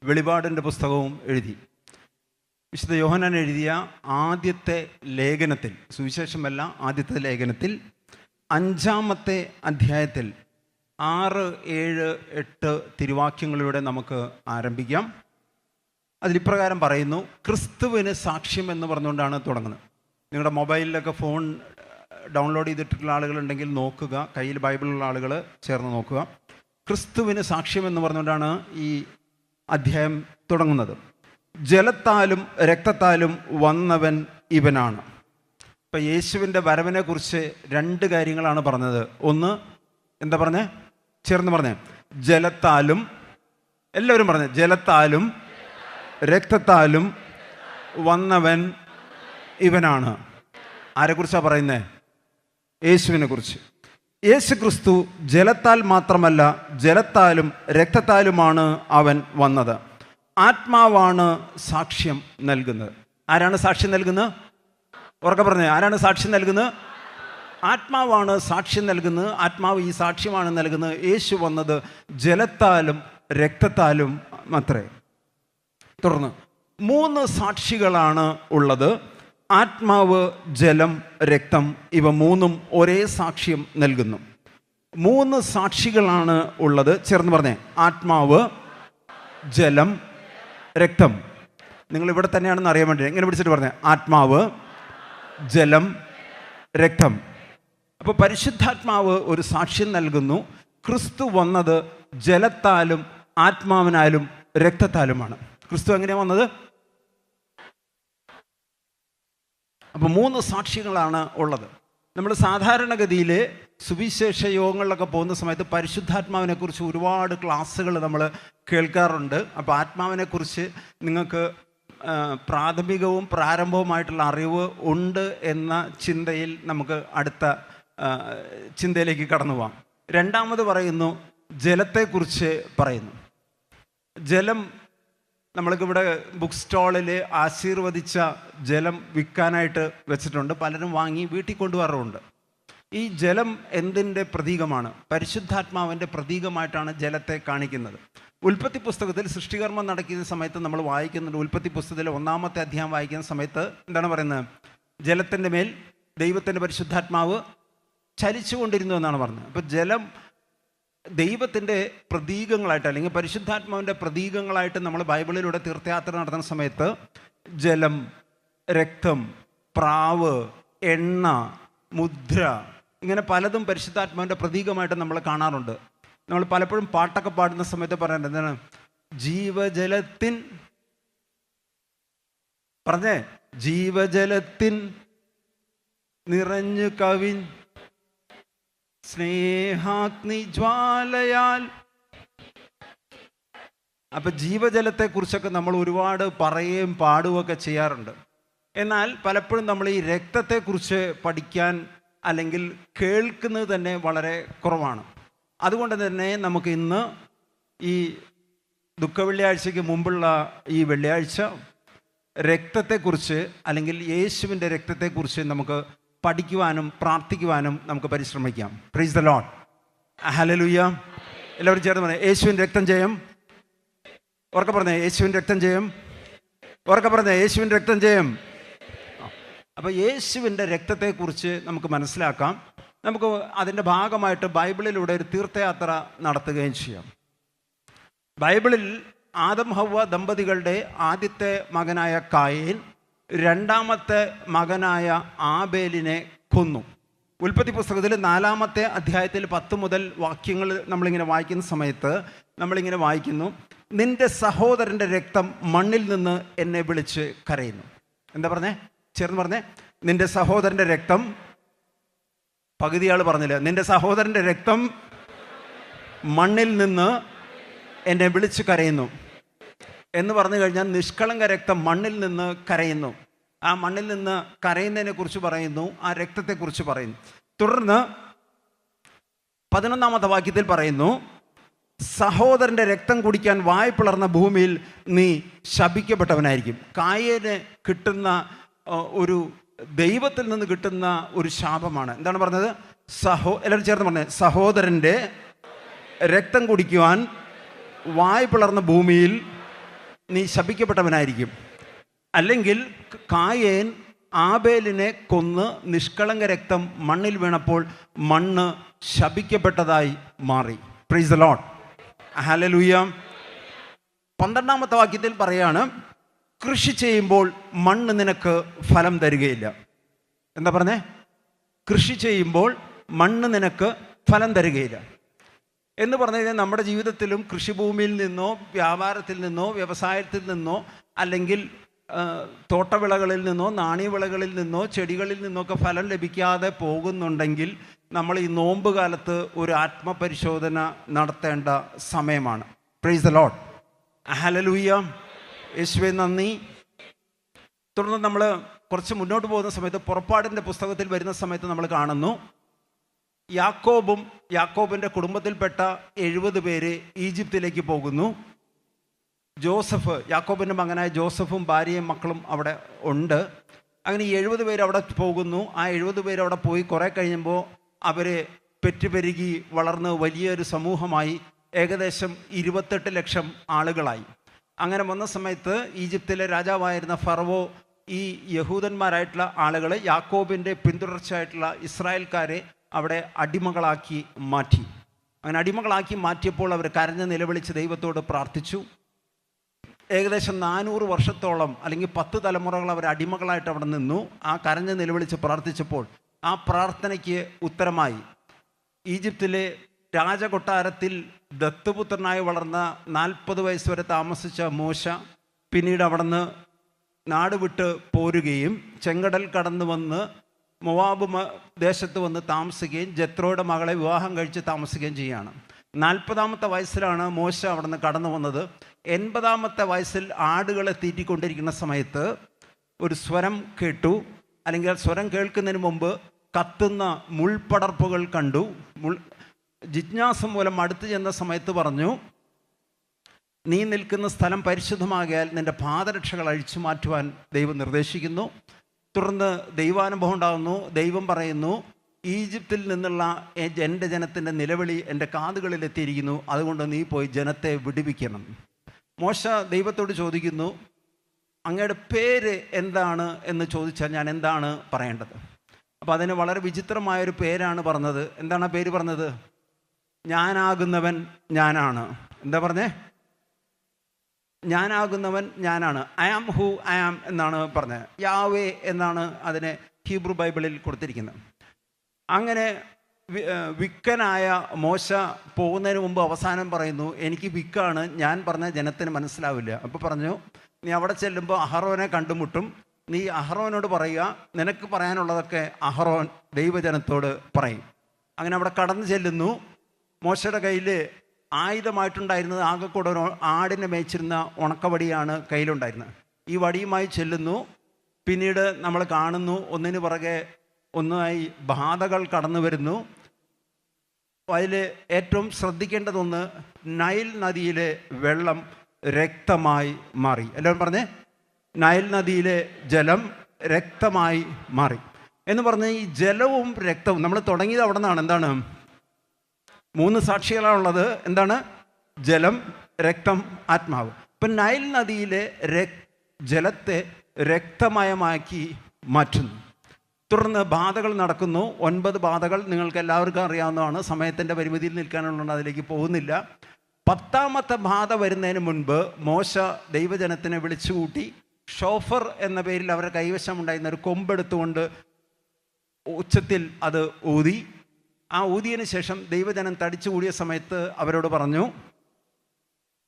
[SPEAKER 1] വെളിപാടിൻ്റെ പുസ്തകവും എഴുതി. വിശുദ്ധ യോഹന്നാൻ എഴുതിയ ആദ്യത്തെ ലേഖനത്തിൽ, സുവിശേഷമല്ല, ആദ്യത്തെ ലേഖനത്തിൽ 5-ാമത്തെ അധ്യായത്തിൽ 6, 7, 8 തിരുവാക്യങ്ങളിലൂടെ നമുക്ക് ആരംഭിക്കാം. അതിലിപ്രകാരം പറയുന്നു. ക്രിസ്തുവിന് സാക്ഷ്യം എന്ന് പറഞ്ഞുകൊണ്ടാണ് തുടങ്ങുന്നത്. നിങ്ങളുടെ മൊബൈലിലൊക്കെ ഫോൺ ഡൗൺലോഡ് ചെയ്തിട്ടുള്ള ആളുകളുണ്ടെങ്കിൽ നോക്കുക, കയ്യിൽ ബൈബിളുള്ള ആളുകൾ ചേർന്ന് നോക്കുക. ക്രിസ്തുവിന് സാക്ഷ്യം എന്ന് പറഞ്ഞുകൊണ്ടാണ് ഈ അധ്യായം തുടങ്ങുന്നത്. ജലത്താലും രക്തത്താലും വന്നവൻ ഇവനാണ്. ഇപ്പം യേശുവിൻ്റെ വരവിനെക്കുറിച്ച് 2 കാര്യങ്ങളാണ് പറഞ്ഞത്. ഒന്ന്, എന്താ പറഞ്ഞേ? ചേർന്ന് പറഞ്ഞേ. ജലത്താലും, എല്ലാവരും പറഞ്ഞേ, ജലത്താലും രക്തത്താലും വന്നവൻ ഇവനാണ്. ആരെക്കുറിച്ചാണ് പറയുന്നത്? യേശുവിനെ കുറിച്ച്. യേശു ക്രിസ്തു ജലത്താൽ മാത്രമല്ല, ജലത്താലും രക്തത്താലുമാണ് അവൻ വന്നത്. ആത്മാവാണ് സാക്ഷ്യം നൽകുന്നത്. ആരാണ് സാക്ഷ്യം നൽകുന്നത്? ഉറക്കെ പറഞ്ഞേ, ആരാണ് സാക്ഷ്യം നൽകുന്നത്? ആത്മാവാണ് സാക്ഷ്യം നൽകുന്നത്. ആത്മാവ് ഈ സാക്ഷ്യമാണ് നൽകുന്നത്. യേശു വന്നത് ജലത്താലും രക്തത്താലും മാത്രമേ. തുടർന്ന് 3 സാക്ഷികളാണ് ഉള്ളത്. ആത്മാവ്, ജലം, രക്തം, ഇവ 3ഉം ഒരേ സാക്ഷ്യം നൽകുന്നു. 3 സാക്ഷികളാണ് ഉള്ളത്. ചേർന്ന് പറഞ്ഞേ. ആത്മാവ്, ജലം, രക്തം. നിങ്ങൾ ഇവിടെ തന്നെയാണെന്ന് അറിയാൻ വേണ്ടി എങ്ങനെ പിടിച്ചിട്ട് പറഞ്ഞേ. ആത്മാവ്, ജലം, രക്തം. അപ്പോൾ പരിശുദ്ധാത്മാവ് ഒരു സാക്ഷ്യം നൽകുന്നു. ക്രിസ്തു വന്നത് ജലത്താലും ആത്മാവിനാലും രക്തത്താലുമാണ്. ക്രിസ്തു എങ്ങനെയാണ് വന്നത്? അപ്പോൾ 3 സാക്ഷികളാണ് ഉള്ളത്. നമ്മൾ സാധാരണഗതിയിൽ സുവിശേഷ യോഗങ്ങളിലൊക്കെ പോകുന്ന സമയത്ത് പരിശുദ്ധാത്മാവിനെക്കുറിച്ച് ഒരുപാട് ക്ലാസ്സുകൾ നമ്മൾ കേൾക്കാറുണ്ട്. അപ്പോൾ ആത്മാവിനെക്കുറിച്ച് നിങ്ങൾക്ക് പ്രാഥമികവും പ്രാരംഭവുമായിട്ടുള്ള അറിവ് ഉണ്ട് എന്ന ചിന്തയിൽ നമുക്ക് അടുത്ത ചിന്തയിലേക്ക് കടന്നു പോകാം. 2ാമത് പറയുന്നു, ജലത്തെക്കുറിച്ച് പറയുന്നു. ജലം നമ്മൾക്കിവിടെ ബുക്ക് സ്റ്റാളിൽ ആശീർവദിച്ച ജലം വിൽക്കാനായിട്ട് വെച്ചിട്ടുണ്ട്. പലരും വാങ്ങി വീട്ടിൽ കൊണ്ടുവരാറുണ്ട്. ഈ ജലം എന്തിൻ്റെ പ്രതീകമാണ്? പരിശുദ്ധാത്മാവിൻ്റെ പ്രതീകമായിട്ടാണ് ജലത്തെ കാണിക്കുന്നത്. ഉൽപ്പത്തി പുസ്തകത്തിൽ സൃഷ്ടികർമ്മം നടക്കുന്ന സമയത്ത് നമ്മൾ വായിക്കുന്നുണ്ട്. ഉൽപ്പത്തി പുസ്തകത്തിലെ 1-ാമത്തെ അധ്യായം വായിക്കുന്ന സമയത്ത് എന്താണ് പറയുന്നത്? ജലത്തിൻ്റെ മേൽ ദൈവത്തിൻ്റെ പരിശുദ്ധാത്മാവ് ചലിച്ചുകൊണ്ടിരുന്നു എന്നാണ് പറഞ്ഞത്. അപ്പോൾ ജലം ദൈവത്തിൻ്റെ പ്രതീകങ്ങളായിട്ട്, അല്ലെങ്കിൽ പരിശുദ്ധാത്മാവിൻ്റെ പ്രതീകങ്ങളായിട്ട് നമ്മൾ ബൈബിളിലൂടെ തീർത്ഥയാത്ര നടത്തുന്ന സമയത്ത് ജലം, രക്തം, പ്രാവ്, എണ്ണ, മുദ്ര, ഇങ്ങനെ പലതും പരിശുദ്ധാത്മാവിൻ്റെ പ്രതീകമായിട്ട് നമ്മൾ കാണാറുണ്ട്. നമ്മൾ പലപ്പോഴും പാട്ടൊക്കെ പാടുന്ന സമയത്ത് പറയുന്നത് എന്താണ്? ജീവജലത്തിൻ, പറഞ്ഞേ, ജീവജലത്തിൻ നിറഞ്ഞു കവിൻ സ്നേഹാഗ്നി ജ്വാലയാൽ. അപ്പൊ ജീവജലത്തെക്കുറിച്ചൊക്കെ നമ്മൾ ഒരുപാട് പറയുകയും പാടുകയൊക്കെ ചെയ്യാറുണ്ട്. എന്നാൽ പലപ്പോഴും നമ്മൾ ഈ രക്തത്തെക്കുറിച്ച് പഠിക്കാൻ അല്ലെങ്കിൽ കേൾക്കുന്നത് തന്നെ വളരെ കുറവാണ്. അതുകൊണ്ട് തന്നെ നമുക്ക് ഇന്ന് ഈ ദുഃഖവെള്ളിയാഴ്ചയ്ക്ക് മുമ്പുള്ള ഈ വെള്ളിയാഴ്ച രക്തത്തെക്കുറിച്ച് അല്ലെങ്കിൽ യേശുവിൻ്റെ രക്തത്തെക്കുറിച്ച് നമുക്ക് പഠിക്കുവാനും പ്രാർത്ഥിക്കുവാനും നമുക്ക് പരിശ്രമിക്കാം. Praise the lord. ഹല്ലേലൂയ. എല്ലാവരും ചേർന്ന് പറഞ്ഞേ, യേശുവിൻ്റെ രക്തം ജയം. ഉറക്കെ പറഞ്ഞേ, യേശുവിൻ്റെ രക്തം ജയം. ഉറക്കെ പറഞ്ഞേ, യേശുവിൻ്റെ രക്തം ജയം. അപ്പോൾ യേശുവിൻ്റെ രക്തത്തെക്കുറിച്ച് നമുക്ക് മനസ്സിലാക്കാം. നമുക്ക് അതിൻ്റെ ഭാഗമായിട്ട് ബൈബിളിലൂടെ ഒരു തീർത്ഥയാത്ര നടത്തുകയും ചെയ്യാം. ബൈബിളിൽ ആദം ഹവ്വ ദമ്പതികളുടെ ആദ്യത്തെ മകനായ കായീൻ രണ്ടാമത്തെ മകനായ ആബേലിനെ കൊന്നു. ഉൽപ്പത്തി പുസ്തകത്തിൽ 4-ാമത്തെ അധ്യായത്തിൽ 10 മുതൽ വാക്യങ്ങൾ നമ്മളിങ്ങനെ വായിക്കുന്ന സമയത്ത് നമ്മളിങ്ങനെ വായിക്കുന്നു, നിന്റെ സഹോദരൻ്റെ രക്തം മണ്ണിൽ നിന്ന് എന്നെ വിളിച്ച് കരയുന്നു. എന്താ പറഞ്ഞേ? ചേർന്ന് പറഞ്ഞേ, നിന്റെ സഹോദരൻ്റെ രക്തം. പകുതിയാൾ പറഞ്ഞില്ല. നിന്റെ സഹോദരൻ്റെ രക്തം മണ്ണിൽ നിന്ന് എന്നെ വിളിച്ച് കരയുന്നു എന്ന് പറഞ്ഞു കഴിഞ്ഞാൽ നിഷ്കളങ്ക രക്തം മണ്ണിൽ നിന്ന് കരയുന്നു. ആ മണ്ണിൽ നിന്ന് കരയുന്നതിനെ കുറിച്ച് പറയുന്നു, ആ രക്തത്തെക്കുറിച്ച് പറയുന്നു. തുടർന്ന് 11-ാമത്തെ വാക്യത്തിൽ പറയുന്നു, സഹോദരൻ്റെ രക്തം കുടിക്കാൻ വായ പിളർന്ന ഭൂമിയിൽ നീ ശപിക്കപ്പെട്ടവനായിരിക്കും. കായേന് കിട്ടുന്ന ഒരു ദൈവത്തിൽ നിന്ന് കിട്ടുന്ന ഒരു ശാപമാണ്. എന്താണ് പറഞ്ഞത്? എല്ലാവരും ചേർന്ന് പറഞ്ഞത്, സഹോദരൻ്റെ രക്തം കുടിക്കുവാൻ വായ പിളർന്ന ഭൂമിയിൽ നീ ശപിക്കപ്പെട്ടവനായിരിക്കും. അല്ലെങ്കിൽ കായേൻ ആബേലിനെ കൊന്ന് നിഷ്കളങ്ക രക്തം മണ്ണിൽ വീണപ്പോൾ മണ്ണ് ശപിക്കപ്പെട്ടതായി മാറി. Praise the lord, hallelujah. 12-ാമത്തെ വാക്യത്തിൽ പറയാണ്, കൃഷി ചെയ്യുമ്പോൾ മണ്ണ് നിനക്ക് ഫലം തരികയില്ല. എന്താ പറഞ്ഞേ? കൃഷി ചെയ്യുമ്പോൾ മണ്ണ് നിനക്ക് ഫലം തരികയില്ല എന്ന് പറഞ്ഞു കഴിഞ്ഞാൽ നമ്മുടെ ജീവിതത്തിലും കൃഷിഭൂമിയിൽ നിന്നോ വ്യാപാരത്തിൽ നിന്നോ വ്യവസായത്തിൽ നിന്നോ അല്ലെങ്കിൽ തോട്ടവിളകളിൽ നിന്നോ നാണ്യവിളകളിൽ നിന്നോ ചെടികളിൽ നിന്നൊക്കെ ഫലം ലഭിക്കാതെ പോകുന്നുണ്ടെങ്കിൽ നമ്മൾ ഈ നോമ്പ് കാലത്ത് ഒരു ആത്മപരിശോധന നടത്തേണ്ട സമയമാണ്. Price the lord, hallelujah. യേശുവേ നന്ദി. തുടർന്ന് നമ്മൾ കുറച്ച് മുന്നോട്ട് പോകുന്ന സമയത്ത് പുറപ്പാടിൻ്റെ പുസ്തകത്തിൽ വരുന്ന സമയത്ത് നമ്മൾ കാണുന്നു, യാക്കോബിൻ്റെ കുടുംബത്തിൽപ്പെട്ട 70 പേര് ഈജിപ്തിലേക്ക് പോകുന്നു. ജോസഫ്, യാക്കോബിൻ്റെ മകനായ ജോസഫും ഭാര്യയും മക്കളും അവിടെ ഉണ്ട്. അങ്ങനെ 70 പേര് അവിടെ പോകുന്നു. ആ 70 പേര് അവിടെ പോയി കുറേ കഴിയുമ്പോൾ അവർ പെറ്റുപെരുകി വളർന്ന് വലിയൊരു സമൂഹമായി, ഏകദേശം 28 ലക്ഷം ആളുകളായി. അങ്ങനെ വന്ന സമയത്ത് ഈജിപ്തിലെ രാജാവായിരുന്ന ഫറവോ ഈ യഹൂദന്മാരായിട്ടുള്ള ആളുകൾ യാക്കോബിൻ്റെ പിന്തുടർച്ചയായിട്ടുള്ള ഇസ്രായേൽക്കാരെ അവിടെ അടിമകളാക്കി മാറ്റി. അങ്ങനെ അടിമകളാക്കി മാറ്റിയപ്പോൾ അവർ കരഞ്ഞ് നിലവിളിച്ച് ദൈവത്തോട് പ്രാർത്ഥിച്ചു. ഏകദേശം 400 വർഷത്തോളം അല്ലെങ്കിൽ 10 തലമുറകൾ അവർ അടിമകളായിട്ട് അവിടെ നിന്നു. ആ കരഞ്ഞ് നിലവിളിച്ച് പ്രാർത്ഥിച്ചപ്പോൾ ആ പ്രാർത്ഥനയ്ക്ക് ഉത്തരമായി ഈജിപ്തിലെ രാജകൊട്ടാരത്തിൽ ദത്തുപുത്രനായി വളർന്ന 40 വയസ്സ് വരെ താമസിച്ച മോശ പിന്നീട് അവിടുന്ന് നാട് വിട്ട് പോരുകയും ചെങ്കടൽ കടന്നു വന്ന് മൊവാബ് ദേശത്ത് വന്ന് താമസിക്കുകയും ജെത്രോയുടെ മകളെ വിവാഹം കഴിച്ച് താമസിക്കുകയും ചെയ്യുകയാണ്. 40-ാമത്തെ വയസ്സിലാണ് മോശ അവിടെ നിന്ന് കടന്നു വന്നത്. 80-ാമത്തെ വയസ്സിൽ ആടുകളെ തീറ്റിക്കൊണ്ടിരിക്കുന്ന സമയത്ത് ഒരു സ്വരം കേട്ടു. അല്ലെങ്കിൽ സ്വരം കേൾക്കുന്നതിന് മുമ്പ് കത്തുന്ന മുൾപടർപ്പുകൾ കണ്ടു. ജിജ്ഞാസ മൂലം അടുത്ത് ചെന്ന സമയത്ത് പറഞ്ഞു, നീ നിൽക്കുന്ന സ്ഥലം പരിശുദ്ധമാകിയാൽ നിൻ്റെ പാദരക്ഷകൾ അഴിച്ചു മാറ്റുവാൻ ദൈവം നിർദ്ദേശിക്കുന്നു. തുടർന്ന് ദൈവാനുഭവം ഉണ്ടാകുന്നു. ദൈവം പറയുന്നു, ഈജിപ്തിൽ നിന്നുള്ള എൻ്റെ ജനത്തിൻ്റെ നിലവിളി എൻ്റെ കാതുകളിൽ എത്തിയിരിക്കുന്നു, അതുകൊണ്ട് നീ പോയി ജനത്തെ വിടുവിക്കണം. മോശ ദൈവത്തോട് ചോദിക്കുന്നു, അങ്ങയുടെ പേര് എന്താണ് എന്ന് ചോദിച്ചാൽ ഞാൻ എന്താണ് പറയേണ്ടത്? അപ്പോൾ അതിന് വളരെ വിചിത്രമായൊരു പേരാണ് പറഞ്ഞത്. എന്താണ് ആ പേര് പറഞ്ഞത്? ഞാനാകുന്നവൻ ഞാനാണ്. എന്താ പറഞ്ഞേ? ഞാനാകുന്നവൻ ഞാനാണ്. I am who I am എന്നാണ് പറഞ്ഞത്. യാവേ എന്നാണ് അതിനെ ഹീബ്രു ബൈബിളിൽ കൊടുത്തിരിക്കുന്നത്. അങ്ങനെ വിക്കനായ മോശ പോകുന്നതിന് മുമ്പ് അവസാനം പറയുന്നു, എനിക്ക് വിക്കാണ്, ഞാൻ പറഞ്ഞ ജനത്തിന് മനസ്സിലാവില്ല. അപ്പോൾ പറഞ്ഞു, നീ അവിടെ ചെല്ലുമ്പോൾ അഹറോനെ കണ്ടുമുട്ടും, നീ അഹറോനോട് പറയുക, നിനക്ക് പറയാനുള്ളതൊക്കെ അഹറോൻ ദൈവജനത്തോട് പറയും. അങ്ങനെ അവിടെ കടന്നു ചെല്ലുന്നു. മോശയുടെ കയ്യിൽ ആയുധമായിട്ടുണ്ടായിരുന്നത് ആകെക്കൂടെ ഒരു ആടിനെ മേച്ചിരുന്ന ഉണക്കവടിയാണ് കയ്യിലുണ്ടായിരുന്നത്. ഈ വടിയുമായി ചെല്ലുന്നു. പിന്നീട് നമ്മൾ കാണുന്നു, ഒന്നിനു പുറകെ ഒന്നായി ബാധകൾ കടന്നു വരുന്നു. അതിൽ ഏറ്റവും ശ്രദ്ധിക്കേണ്ടതൊന്ന്, നൈൽ നദിയിലെ വെള്ളം രക്തമായി മാറി. എല്ലാവരും പറഞ്ഞേ, നൈൽ നദിയിലെ ജലം രക്തമായി മാറി എന്ന് പറഞ്ഞ് ഈ ജലവും രക്തവും നമ്മൾ തുടങ്ങിയത് അവിടെ നിന്നാണ്. എന്താണ്? 3 സാക്ഷികളാണുള്ളത്. എന്താണ്? ജലം, രക്തം, ആത്മാവ്. ഇപ്പം നൈൽ നദിയിലെ ജലത്തെ രക്തമയമാക്കി മാറ്റുന്നു. തുടർന്ന് ബാധകൾ നടക്കുന്നു. 9 ബാധകൾ നിങ്ങൾക്ക് എല്ലാവർക്കും അറിയാവുന്നതാണ്. സമയത്തിൻ്റെ പരിമിതിയിൽ നിൽക്കാനുള്ളതുകൊണ്ട് അതിലേക്ക് പോകുന്നില്ല. 10ാമത്തെ ബാധ വരുന്നതിന് മുൻപ് മോശ ദൈവജനത്തിനെ വിളിച്ചുകൂട്ടി ഷോഫർ എന്ന പേരിൽ അവരുടെ കൈവശമുണ്ടായിരുന്ന ഒരു കൊമ്പെടുത്തുകൊണ്ട് ഉച്ചത്തിൽ അത് ഊതി. ആ ഊതിയതിന് ശേഷം ദൈവജനം തടിച്ചു കൂടിയ സമയത്ത് അവരോട് പറഞ്ഞു,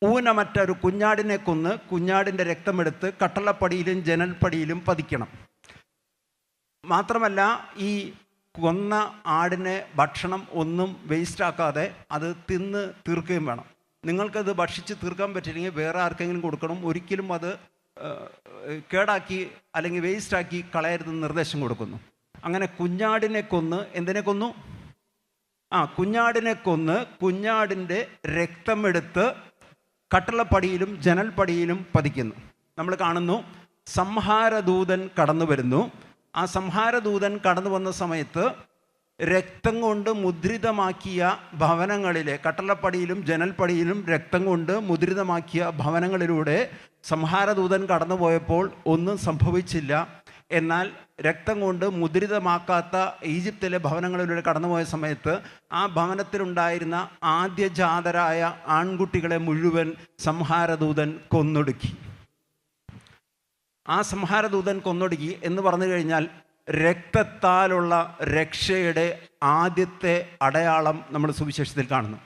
[SPEAKER 1] ഊനമറ്റൊരു കുഞ്ഞാടിനെ കൊന്ന് കുഞ്ഞാടിൻ്റെ രക്തമെടുത്ത് കട്ടളപ്പടിയിലും ജനൽപ്പടിയിലും പതിക്കണം. മാത്രമല്ല ഈ കൊന്ന ആടിനെ ഭക്ഷണം ഒന്നും വേസ്റ്റാക്കാതെ അത് തിന്ന് തീർക്കുകയും വേണം. നിങ്ങൾക്കത് ഭക്ഷിച്ച് തീർക്കാൻ പറ്റില്ലെങ്കിൽ വേറെ ആർക്കെങ്കിലും കൊടുക്കണം. ഒരിക്കലും അത് കേടാക്കി അല്ലെങ്കിൽ വേസ്റ്റാക്കി കളയരുതെന്ന് നിർദ്ദേശം കൊടുക്കുന്നു. അങ്ങനെ കുഞ്ഞാടിനെ കൊന്ന് എന്തിനെ കൊന്നു? കുഞ്ഞാടിനെ കൊന്ന് കുഞ്ഞാടിൻ്റെ രക്തമെടുത്ത് കട്ടളപ്പടിയിലും ജനൽപ്പടിയിലും പതിക്കുന്നു. നമ്മൾ കാണുന്നു സംഹാരദൂതൻ കടന്നു വരുന്നു. ആ സംഹാരദൂതൻ കടന്നു വന്ന സമയത്ത് രക്തം കൊണ്ട് മുദ്രിതമാക്കിയ ഭവനങ്ങളിലെ കട്ടളപ്പടിയിലും ജനൽപ്പടിയിലും രക്തം കൊണ്ട് മുദ്രിതമാക്കിയ ഭവനങ്ങളിലൂടെ സംഹാരദൂതൻ കടന്നു പോയപ്പോൾ ഒന്നും സംഭവിച്ചില്ല. എന്നാൽ രക്തം കൊണ്ട് മുദ്രിതമാക്കാത്ത ഈജിപ്തിലെ ഭവനങ്ങളിലൂടെ കടന്നുപോയ സമയത്ത് ആ ഭവനത്തിലുണ്ടായിരുന്ന ആദ്യജാതരായ ആൺകുട്ടികളെ മുഴുവൻ സംഹാരദൂതൻ കൊന്നൊടുക്കി. ആ സംഹാരദൂതൻ കൊന്നൊടുക്കി എന്ന് പറഞ്ഞു കഴിഞ്ഞാൽ രക്തത്താലുള്ള രക്ഷയുടെ ആദ്യത്തെ അടയാളം നമ്മൾ സുവിശേഷത്തിൽ കാണുന്നു.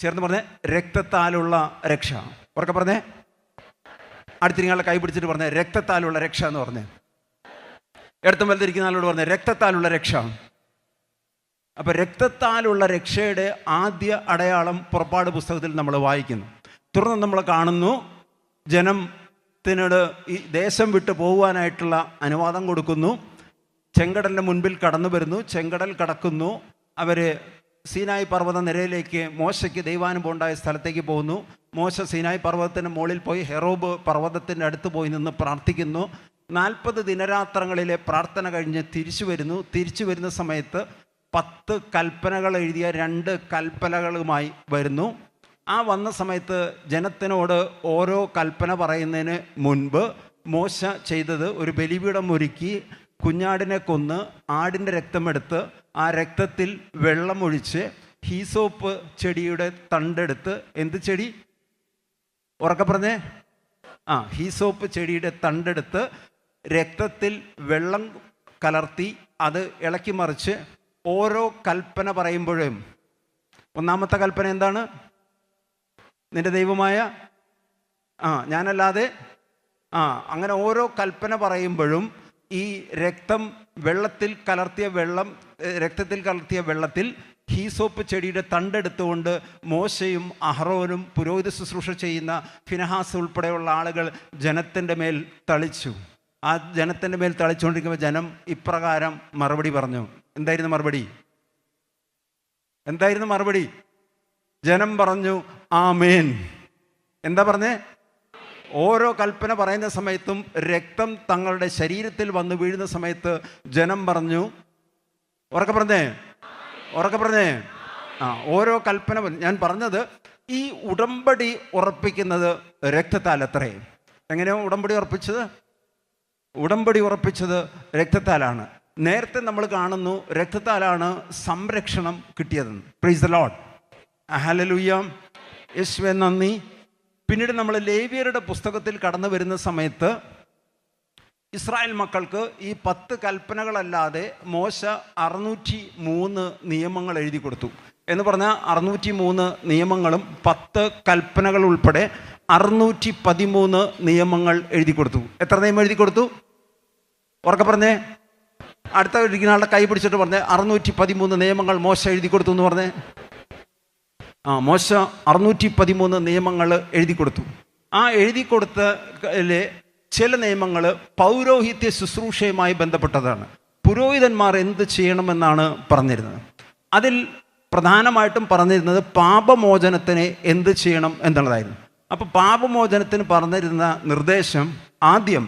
[SPEAKER 1] ചേർന്ന് പറഞ്ഞേ, രക്തത്താലുള്ള രക്ഷ. ഉറക്കെ പറഞ്ഞേ, അടുത്തിരിക്കാനുള്ള കൈ പിടിച്ചിട്ട് പറഞ്ഞേ, രക്തത്താലുള്ള രക്ഷ എന്ന് പറഞ്ഞേ. എടുത്തും വലുതിരിക്കുന്ന ആളോട് പറഞ്ഞേ, രക്തത്താലുള്ള രക്ഷ. അപ്പം രക്തത്താലുള്ള രക്ഷയുടെ ആദ്യ അടയാളം പുറപ്പാട് പുസ്തകത്തിൽ നമ്മൾ വായിക്കുന്നു. തുടർന്ന് നമ്മൾ കാണുന്നു ജനത്തിനോട് ഈ ദേശം വിട്ട് പോകുവാനായിട്ടുള്ള അനുവാദം കൊടുക്കുന്നു. ചെങ്കടലിൻ്റെ മുൻപിൽ കടന്നു വരുന്നു. ചെങ്കടൽ കടക്കുന്നു. അവർ സീനായി പർവ്വത നിരയിലേക്ക് മോശയ്ക്ക് ദൈവാനുഭവം ഉണ്ടായ സ്ഥലത്തേക്ക് പോകുന്നു. മോശ സീനായി പർവ്വതത്തിൻ്റെ മുകളിൽ പോയി ഹെറോബ് പർവ്വതത്തിൻ്റെ അടുത്ത് പോയി നിന്ന് പ്രാർത്ഥിക്കുന്നു. 40 ദിനരാത്രങ്ങളിലെ പ്രാർത്ഥന കഴിഞ്ഞ് തിരിച്ചു വരുന്ന സമയത്ത് 10 കൽപ്പനകൾ എഴുതിയ 2 കൽപ്പനകളുമായി വരുന്നു. ആ വന്ന സമയത്ത് ജനത്തിനോട് ഓരോ കൽപ്പന പറയുന്നതിന് മുൻപ് മോശ ചെയ്തത് ഒരു ബലിപീഠം ഒരുക്കി കുഞ്ഞാടിനെ കൊന്ന് ആടിൻ്റെ രക്തമെടുത്ത് ആ രക്തത്തിൽ വെള്ളമൊഴിച്ച് ഹീസോപ്പ് ചെടിയുടെ തണ്ടെടുത്ത്, എന്ത് ചെടി? ഉറക്കെ പറഞ്ഞേ. ഹീസോപ്പ് ചെടിയുടെ തണ്ടെടുത്ത് രക്തത്തിൽ വെള്ളം കലർത്തി അത് ഇളക്കി മറിച്ച് ഓരോ കൽപ്പന പറയുമ്പോഴും, ഒന്നാമത്തെ കൽപ്പന എന്താണ്? നിന്റെ ദൈവമായ ഞാനല്ലാതെ. അങ്ങനെ ഓരോ കൽപ്പന പറയുമ്പോഴും ഈ രക്തത്തിൽ കലർത്തിയ വെള്ളത്തിൽ ഹീസോപ്പ് ചെടിയുടെ തണ്ടെടുത്തുകൊണ്ട് മോശയും അഹ്റോനും പുരോഹിത ശുശ്രൂഷ ചെയ്യുന്ന ഫിനഹാസ് ഉൾപ്പെടെയുള്ള ആളുകൾ ജനത്തിൻ്റെ മേൽ തളിച്ചു. ആ ജനത്തിൻ്റെ മേൽ തളിച്ചുകൊണ്ടിരിക്കുമ്പോൾ ജനം ഇപ്രകാരം മറുപടി പറഞ്ഞു. എന്തായിരുന്നു മറുപടി? ജനം പറഞ്ഞു ആമേൻ. എന്താ പറഞ്ഞേ? ഓരോ കൽപ്പന പറയുന്ന സമയത്തും രക്തം തങ്ങളുടെ ശരീരത്തിൽ വന്ന് വീഴുന്ന സമയത്ത് ജനം പറഞ്ഞു, ഉറക്കെ പറഞ്ഞേ. ഓരോ കൽപ്പന. ഞാൻ പറഞ്ഞത് ഈ ഉടമ്പടി ഉറപ്പിക്കുന്നത് രക്തത്താൽ അത്രേ. എങ്ങനെയോ ഉടമ്പടി ഉറപ്പിച്ചത് രക്തത്താലാണ്. നേരത്തെ നമ്മൾ കാണുന്നു രക്തത്താലാണ് സംരക്ഷണം കിട്ടിയതെന്ന്. പ്രൈസ് ദി ലോർഡ്, ഹല്ലേലൂയ, യേശുവേ നന്ദി. പിന്നീട് നമ്മൾ ലേവ്യരുടെ പുസ്തകത്തിൽ കടന്നു വരുന്ന സമയത്ത് ഇസ്രായേൽ മക്കൾക്ക് ഈ 10 കൽപ്പനകളല്ലാതെ മോശ 603 നിയമങ്ങൾ എഴുതി കൊടുത്തു. എന്ന് പറഞ്ഞാൽ 603 നിയമങ്ങളും 10 കൽപ്പനകൾ ഉൾപ്പെടെ 613 നിയമങ്ങൾ എഴുതി കൊടുത്തു. എത്ര നിയമം എഴുതി കൊടുത്തു? ഉറക്കെ പറഞ്ഞേ. അടുത്ത ഇരിക്കുന്ന ആളുടെ കൈ പിടിച്ചിട്ട് പറഞ്ഞേ, 613 നിയമങ്ങൾ മോശ എഴുതി കൊടുത്തു എന്ന് പറഞ്ഞേ. മോശ 613 നിയമങ്ങൾ എഴുതി കൊടുത്തു. ആ എഴുതി കൊടുത്തതിലെ ചില നിയമങ്ങൾ പൗരോഹിത്യ ശുശ്രൂഷയുമായി ബന്ധപ്പെട്ടതാണ്. പുരോഹിതന്മാർ എന്ത് ചെയ്യണമെന്നാണ് പറഞ്ഞിരുന്നത്. അതിൽ പ്രധാനമായിട്ടും പറഞ്ഞിരുന്നത് പാപമോചനത്തിന് എന്ത് ചെയ്യണം എന്നുള്ളതായിരുന്നു. അപ്പോൾ പാപമോചനത്തിന് പറഞ്ഞിരുന്ന നിർദ്ദേശം, ആദ്യം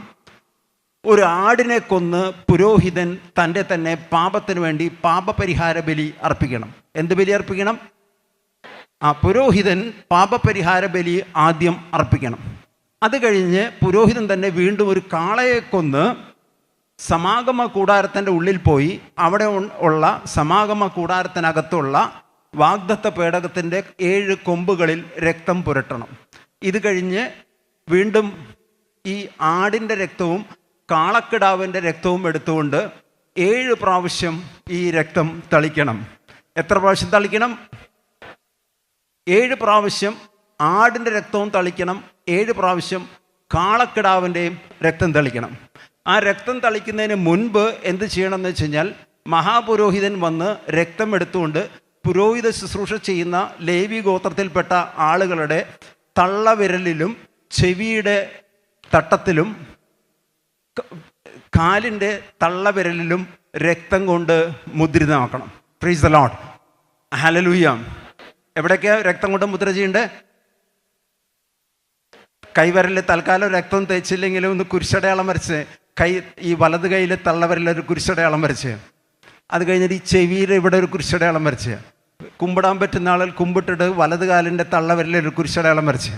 [SPEAKER 1] ഒരു ആടിനെ കൊന്ന് പുരോഹിതൻ തൻ്റെ തന്നെ പാപത്തിന് വേണ്ടി പാപപരിഹാര ബലി അർപ്പിക്കണം. എന്ത് ബലി അർപ്പിക്കണം? പുരോഹിതൻ പാപപരിഹാര ബലി ആദ്യം അർപ്പിക്കണം. അത് കഴിഞ്ഞ് പുരോഹിതൻ തന്നെ വീണ്ടും ഒരു കാളയെ കൊന്ന് സമാഗമ കൂടാരത്തിൻ്റെ ഉള്ളിൽ പോയി അവിടെ ഉള്ള സമാഗമ കൂടാരത്തിനകത്തുള്ള വാഗ്ദത്ത പേടകത്തിൻ്റെ 7 കൊമ്പുകളിൽ രക്തം പുരട്ടണം. ഇത് കഴിഞ്ഞ് വീണ്ടും ഈ ആടിൻ്റെ രക്തവും കാളക്കിടാവിൻ്റെ രക്തവും എടുത്തുകൊണ്ട് 7 പ്രാവശ്യം ഈ രക്തം തളിക്കണം. എത്ര പ്രാവശ്യം തളിക്കണം? 7 പ്രാവശ്യം ആടിൻ്റെ രക്തവും തളിക്കണം, 7 പ്രാവശ്യം കാളക്കിടാവിൻ്റെയും രക്തം തളിക്കണം. ആ രക്തം തളിക്കുന്നതിന് മുൻപ് എന്ത് ചെയ്യണമെന്ന് വെച്ച് കഴിഞ്ഞാൽ, മഹാപുരോഹിതൻ വന്ന് രക്തം എടുത്തുകൊണ്ട് പുരോഹിത ശുശ്രൂഷ ചെയ്യുന്ന ലേവി ഗോത്രത്തിൽപ്പെട്ട ആളുകളുടെ തള്ളവിരലിലും ചെവിയുടെ തട്ടത്തിലും കാലിൻ്റെ തള്ളവിരലിലും രക്തം കൊണ്ട് മുദ്രിതമാക്കണം. Praise the lord, hallelujah. എവിടേക്കാണ് രക്തം കൊണ്ട് മുദ്ര ചെയ്യേണ്ടത്? കൈവിരലിൽ തൽക്കാലം രക്തം തേച്ചില്ലെങ്കിലും ഒന്ന് കുരിശടയാളം വരച്ച്, ഈ വലത് കൈയിൽ തള്ളവിരലൊരു കുരിശടയാളം വരച്ച്, അത് കഴിഞ്ഞിട്ട് ഈ ചെവിയിൽ ഇവിടെ ഒരു കുരിശടയാളം വരച്ച്, കുമ്പിടാൻ പറ്റുന്ന ആളിൽ കുമ്പിട്ടിട്ട് വലത് കാലിൻ്റെ തള്ളവിരലൊരു കുരിശടയാളം വരച്ച്,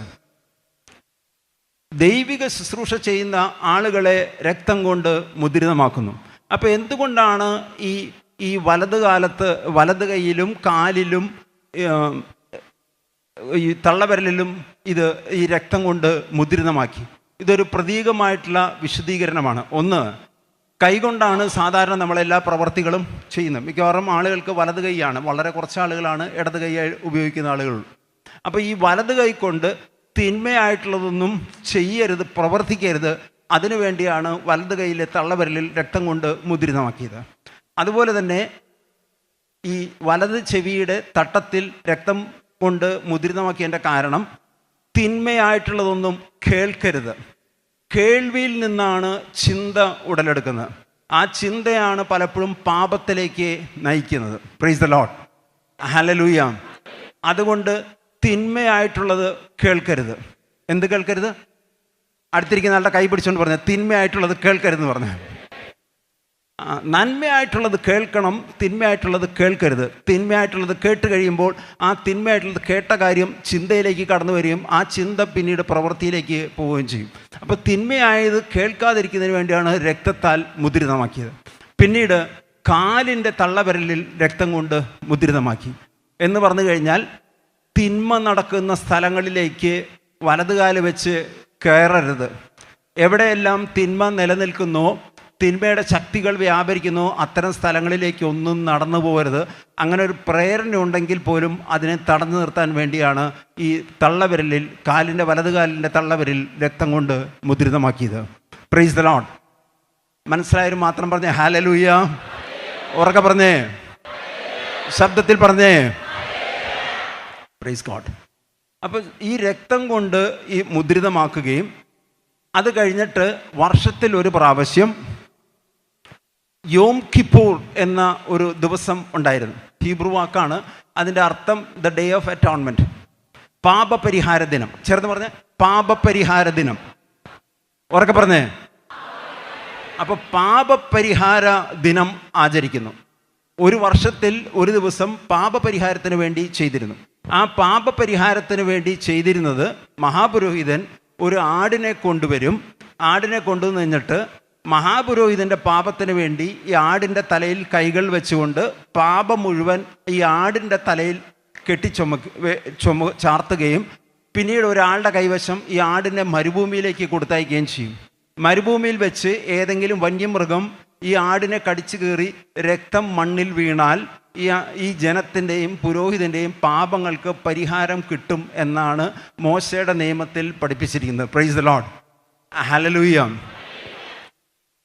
[SPEAKER 1] ദൈവിക ശുശ്രൂഷ ചെയ്യുന്ന ആളുകളെ രക്തം കൊണ്ട് മുദ്രിതമാക്കുന്നു. അപ്പോൾ എന്തുകൊണ്ടാണ് ഈ വലത് കൈയിലും കാലിലും ഈ തള്ളവിരലിലും ഈ രക്തം കൊണ്ട് മുദ്രിതമാക്കി? ഇതൊരു പ്രതീകമായിട്ടുള്ള വിശദീകരണമാണ്. ഒന്ന്, കൈകൊണ്ടാണ് സാധാരണ നമ്മളെല്ലാ പ്രവർത്തികളും ചെയ്യുന്നത്. മിക്കവാറും ആളുകൾക്ക് വലത് കൈയാണ്, വളരെ കുറച്ച് ആളുകളാണ് ഇടത് കൈ ഉപയോഗിക്കുന്ന ആളുകളുള്ളൂ. അപ്പോൾ ഈ വലത് കൈ കൊണ്ട് തിന്മയായിട്ടുള്ളതൊന്നും ചെയ്യരുത്, പ്രവർത്തിക്കരുത്. അതിനു വേണ്ടിയാണ് വലത് കൈയിലെ തള്ളവിരലിൽ രക്തം കൊണ്ട് മുദ്രിതമാക്കിയത്. അതുപോലെ തന്നെ ഈ വലത് ചെവിയുടെ തട്ടത്തിൽ രക്തം കൊണ്ട് മുദ്രിതമാക്കിയതിൻ്റെ കാരണം, തിന്മയായിട്ടുള്ളതൊന്നും കേൾക്കരുത്. കേൾവിയിൽ നിന്നാണ് ചിന്ത ഉടലെടുക്കുന്നത്. ആ ചിന്തയാണ് പലപ്പോഴും പാപത്തിലേക്ക് നയിക്കുന്നത്. Price the lord, hallelujah. അതുകൊണ്ട് തിന്മയായിട്ടുള്ളത് കേൾക്കരുത്. എന്ത് കേൾക്കരുത്? അടുത്തിരിക്കുന്ന ആളുടെ കൈ പിടിച്ചുകൊണ്ട് പറഞ്ഞ തിന്മയായിട്ടുള്ളത് കേൾക്കരുതെന്ന് പറഞ്ഞു. നന്മയായിട്ടുള്ളത് കേൾക്കണം, തിന്മയായിട്ടുള്ളത് കേൾക്കരുത്. തിന്മയായിട്ടുള്ളത് കേട്ട് കഴിയുമ്പോൾ ആ തിന്മയായിട്ടുള്ളത് കേട്ട കാര്യം ചിന്തയിലേക്ക് കടന്നു വരികയും ആ ചിന്ത പിന്നീട് പ്രവൃത്തിയിലേക്ക് പോവുകയും ചെയ്യും. അപ്പോൾ തിന്മയായത് കേൾക്കാതിരിക്കുന്നതിന് വേണ്ടിയാണ് രക്തത്താൽ മുദ്രിതമാക്കിയത്. പിന്നീട് കാലിൻ്റെ തള്ളവിരലിൽ രക്തം കൊണ്ട് മുദ്രിതമാക്കി എന്ന് പറഞ്ഞു കഴിഞ്ഞാൽ, തിന്മ നടക്കുന്ന സ്ഥലങ്ങളിലേക്ക് വലതുകാല് വെച്ച് കയറരുത്. എവിടെയെല്ലാം തിന്മ നിലനിൽക്കുന്നോ, തിന്മയുടെ ശക്തികൾ വ്യാപരിക്കുന്നു, അത്തരം സ്ഥലങ്ങളിലേക്ക് ഒന്നും നടന്നു പോകരുത്. അങ്ങനെ ഒരു പ്രേരണ ഉണ്ടെങ്കിൽ പോലും അതിനെ തടഞ്ഞു നിർത്താൻ വേണ്ടിയാണ് ഈ തള്ളവിരലിൽ, വലതുകാലിൻ്റെ തള്ളവിരലിൽ രക്തം കൊണ്ട് മുദ്രിതമാക്കിയത്. Praise the lord. മനസ്സിലായാലും മാത്രം പറഞ്ഞേ ഹല്ലേലൂയ. ഉറക്കെ പറഞ്ഞേ, ശബ്ദത്തിൽ പറഞ്ഞേ പ്രൈസ് ഗോഡ്. അപ്പോൾ ഈ രക്തം കൊണ്ട് ഈ മുദ്രിതമാക്കുകയും അത് കഴിഞ്ഞിട്ട് വർഷത്തിൽ ഒരു പ്രാവശ്യം യോം കിപ്പൂർ എന്ന ഒരു ദിവസം ഉണ്ടായിരുന്നു. ഹീബ്രു വാക്കാണ്, അതിൻ്റെ അർത്ഥം ദ ഡേ ഓഫ് അറ്റോൺമെൻറ്റ്, പാപപരിഹാര ദിനം. ചേർന്ന് പറഞ്ഞേ, പാപപരിഹാര ദിനം. ഉറക്കെ പറഞ്ഞേ. അപ്പോൾ പാപപരിഹാര ദിനം ആചരിക്കുന്നു. ഒരു വർഷത്തിൽ ഒരു ദിവസം പാപപരിഹാരത്തിന് വേണ്ടി ചെയ്തിരുന്നു. ആ പാപപരിഹാരത്തിന് വേണ്ടി ചെയ്തിരുന്നത്, മഹാപുരോഹിതൻ ഒരു ആടിനെ കൊണ്ടുവരും. ആടിനെ കൊണ്ടുവന്നിട്ട് മഹാപുരോഹിതൻ്റെ പാപത്തിന് വേണ്ടി ഈ ആടിൻ്റെ തലയിൽ കൈകൾ വെച്ചുകൊണ്ട് പാപം മുഴുവൻ ഈ ആടിൻ്റെ തലയിൽ ചാർത്തുകയും പിന്നീട് ഒരാളുടെ കൈവശം ഈ ആടിനെ മരുഭൂമിയിലേക്ക് കൊടുത്തയക്കുകയും ചെയ്യും. മരുഭൂമിയിൽ വെച്ച് ഏതെങ്കിലും വന്യമൃഗം ഈ ആടിനെ കടിച്ചു കീറി രക്തം മണ്ണിൽ വീണാൽ ഈ ജനത്തിൻ്റെയും പുരോഹിതൻ്റെയും പാപങ്ങൾക്ക് പരിഹാരം കിട്ടും എന്നാണ് മോശയുടെ നിയമത്തിൽ പഠിപ്പിച്ചിരിക്കുന്നത്. Praise the lord, hallelujah.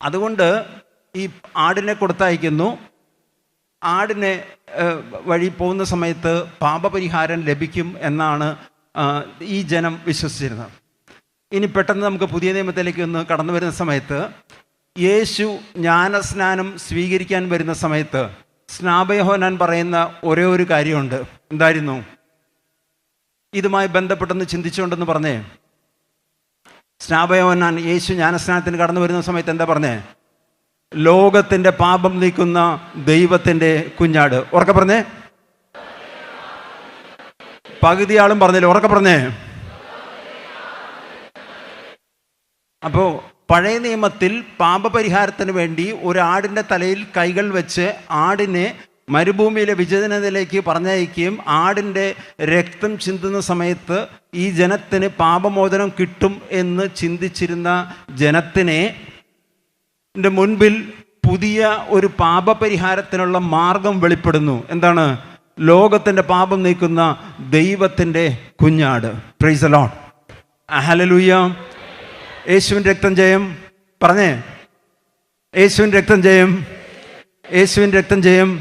[SPEAKER 1] അതുകൊണ്ട് ഈ ആടിനെ കൊടുത്തയക്കുന്നു. ആടിനെ വഴി പോകുന്ന സമയത്ത് പാപപരിഹാരം ലഭിക്കും എന്നാണ് ഈ ജനം വിശ്വസിച്ചിരുന്നത്. ഇനി പെട്ടെന്ന് നമുക്ക് പുതിയ നിയമത്തിലേക്ക് ഒന്ന് കടന്നു വരുന്ന സമയത്ത്, യേശു ജ്ഞാനസ്നാനം സ്വീകരിക്കാൻ വരുന്ന സമയത്ത് സ്നാപയോഹന്നാൻ പറയുന്ന ഒരേ ഒരു കാര്യമുണ്ട്. എന്തായിരുന്നു? ഇതുമായി ബന്ധപ്പെട്ടെന്ന് ചിന്തിച്ചുകൊണ്ടെന്ന് പറഞ്ഞേ. സ്നാപയോഹന്നാൻ യേശു ജ്ഞാനസ്നാനത്തിന് കടന്നു വരുന്ന സമയത്ത് എന്താ പറഞ്ഞേ? ലോകത്തിൻ്റെ പാപം നീക്കുന്ന ദൈവത്തിൻ്റെ കുഞ്ഞാട്. ഉറക്കെ പറഞ്ഞേ. പകുതി ആളും പറഞ്ഞില്ല, ഉറക്കെ പറഞ്ഞേ. അപ്പോൾ പഴയ നിയമത്തിൽ പാപപരിഹാരത്തിന് വേണ്ടി ഒരു ആടിൻ്റെ തലയിൽ കൈകൾ വെച്ച് ആടിനെ മരുഭൂമിയിലെ വിജനതയിലേക്ക് പറഞ്ഞയക്കുകയും ആടിൻ്റെ രക്തം ചിന്തുന്ന സമയത്ത് ഈ ജനത്തിന് പാപമോചനം കിട്ടും എന്ന് ചിന്തിച്ചിരുന്ന ജനത്തിനെ മുൻപിൽ പുതിയ ഒരു പാപപരിഹാരത്തിനുള്ള മാർഗം വെളിപ്പെടുന്നു. എന്താണ്? ലോകത്തിൻ്റെ പാപം നീക്കുന്ന ദൈവത്തിൻ്റെ കുഞ്ഞാട്. Price the lord. ഹല്ലേലൂയ. യേശുവിൻ്റെ രക്തം ജയം. പറഞ്ഞേ, യേശുവിൻ്റെ രക്തം ജയം, യേശുവിൻ്റെ രക്തം ജയം.